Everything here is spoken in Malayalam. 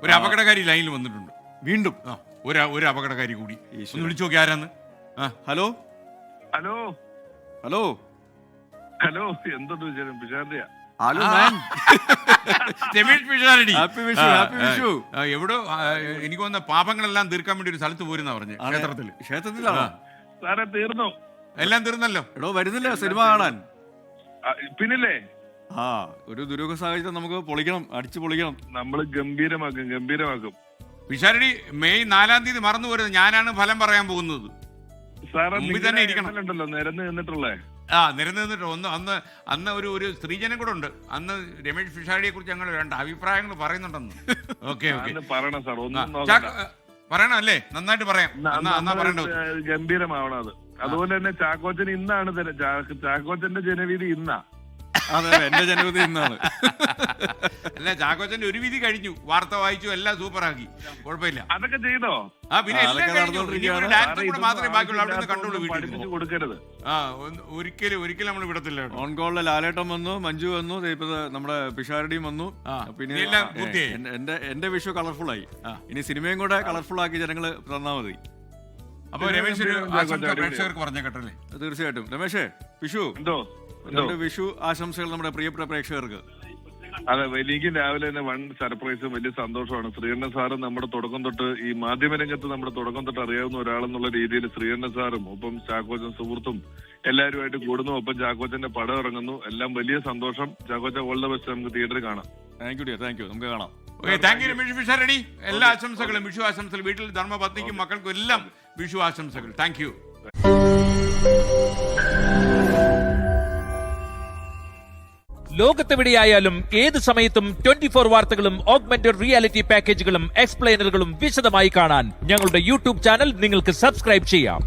ഒരു അപകടകാരി ലൈനിൽ വന്നിട്ടുണ്ട് വീണ്ടും ഒരു അപകടകാരി കൂടി. ഒന്ന് വിളിച്ചു നോക്കി ആരാന്ന്. ഹലോ ഹലോ ഹലോ ഹലോ, എന്തുണ്ട് വിശേഷം? പിഷാരടിയാ. Hello man, Ramesh Pisharody. Happy Vishu, happy Vishu. എവിടോ എനിക്ക് വന്ന പാപങ്ങളെല്ലാം തീർക്കാൻ വേണ്ടി ഒരു സ്ഥലത്ത് പോരുന്ന പറഞ്ഞു. ക്ഷേത്രത്തിലാണോ? സാറേ തീർന്നു, എല്ലാം തീർന്നല്ലോ. എടോ വരുന്നില്ല സിനിമ കാണാൻ? പിന്നില്ലേ ഒരു ദുരൂഹ സാഹചര്യം നമുക്ക് പൊളിക്കണം, അടിച്ചു പൊളിക്കണം. നമ്മള് ഗംഭീരമാക്കും. പിഷാരടി മെയ് 4-ാം തീയതി മറന്നു പോരുന്നത്. ഞാനാണ് ഫലം പറയാൻ പോകുന്നത്. സാറേ മുമ്പിൽ തന്നെ ഇരിക്കണം. ഉണ്ടല്ലോ നിരന്ന് നിന്നിട്ടുള്ളേ. നിരന്ന് നിന്നിട്ട് അന്ന് ഒരു സ്ത്രീജനം കൂടെ ഉണ്ട്. അന്ന് രമേഷ് പിഷാരടിയെ കുറിച്ച് ഞങ്ങൾ രണ്ട് അഭിപ്രായങ്ങൾ പറയുന്നുണ്ടെന്ന്. ഓക്കെ പറയണം സാർ, ഒന്നും പറയണം അല്ലേ? നന്നായിട്ട് പറയാം. ഗംഭീരമാവണം അത്. അതുപോലെ തന്നെ ചാക്കോച്ചൻ ഇന്നാണ് ചാക്കോച്ചന്റെ ജനവിധി ഇന്നാ. അതെ, എന്റെ ജനവിധി ഇന്നാണ്. അല്ല, ചാക്കോച്ചന്റെ ഒരു വിധി കഴിഞ്ഞു, വാർത്ത വായിച്ചു, എല്ലാം സൂപ്പറാക്കി, കുഴപ്പമില്ല. അതൊക്കെ ചെയ്തോ? പിന്നെ മാത്രമേ ബാക്കിയുള്ളൂ. അവിടെ നിന്ന് കണ്ടോളൂ. പഠിപ്പിച്ചു കൊടുക്കരുത്. ഒരിക്കലും നമ്മൾ വിടത്തില്ല. ഓൺ കോളിലെ ലാലേട്ടൻ വന്നു, മഞ്ജു വന്നു, നമ്മുടെ പിഷാരടിയും വന്നു. പിന്നെ എന്റെ വിഷു കളർഫുൾ ആയി. ഇനി സിനിമയും കൂടെ കളർഫുൾ ആക്കി ജനങ്ങള് തന്നാ മതി. അപ്പൊ രമേശ് പ്രേക്ഷകർക്ക് പറഞ്ഞ കേട്ടല്ലേ? തീർച്ചയായിട്ടും. രമേശേ, വിഷു വിഷു ആശംസകൾ നമ്മുടെ പ്രിയപ്പെട്ട പ്രേക്ഷകർക്ക്. അതെ, എനിക്കും രാവിലെ തന്നെ വൺ സർപ്രൈസും വലിയ സന്തോഷമാണ്. ശ്രീകണ്ഠൻ സാറ് നമ്മുടെ തുടക്കം തൊട്ട് ഈ മാധ്യമരംഗത്ത് നമ്മുടെ തുടക്കം തൊട്ട് അറിയാവുന്ന ഒരാളെന്നുള്ള രീതിയിൽ ശ്രീകണ്ഠൻ സാറും ഒപ്പം ചാക്കോച്ചൻ സുഹൃത്തും എല്ലാവരുമായിട്ട് കൂടുന്നു. ഒപ്പം ചാക്കോച്ചന്റെ പടം ഇറങ്ങുന്നു. എല്ലാം വലിയ സന്തോഷം. ചാക്കോച്ച ഓൾ ദ ബെസ്റ്റ്. നമുക്ക് തിയേറ്ററിൽ കാണാം. താങ്ക് യു, നമുക്ക് കാണാം. Thank you Ramesh Pisharody. എല്ലാ ആശംസകളും, വിഷു ആശംസകൾ. വീട്ടിൽ ധർമ്മപത്നിക്കും മക്കൾക്കും എല്ലാം വിഷു ആശംസകൾ. Thank you. ലോകത്തെവിടെയായാലും ഏത് സമയത്തും 24 വാർത്തകളും ഓഗ്മെന്റഡ് റിയാലിറ്റി പാക്കേജുകളും എക്സ്പ്ലെയിനറുകളും വിശദമായി കാണാൻ ഞങ്ങളുടെ യൂട്യൂബ് ചാനൽ നിങ്ങൾക്ക് സബ്സ്ക്രൈബ് ചെയ്യാം.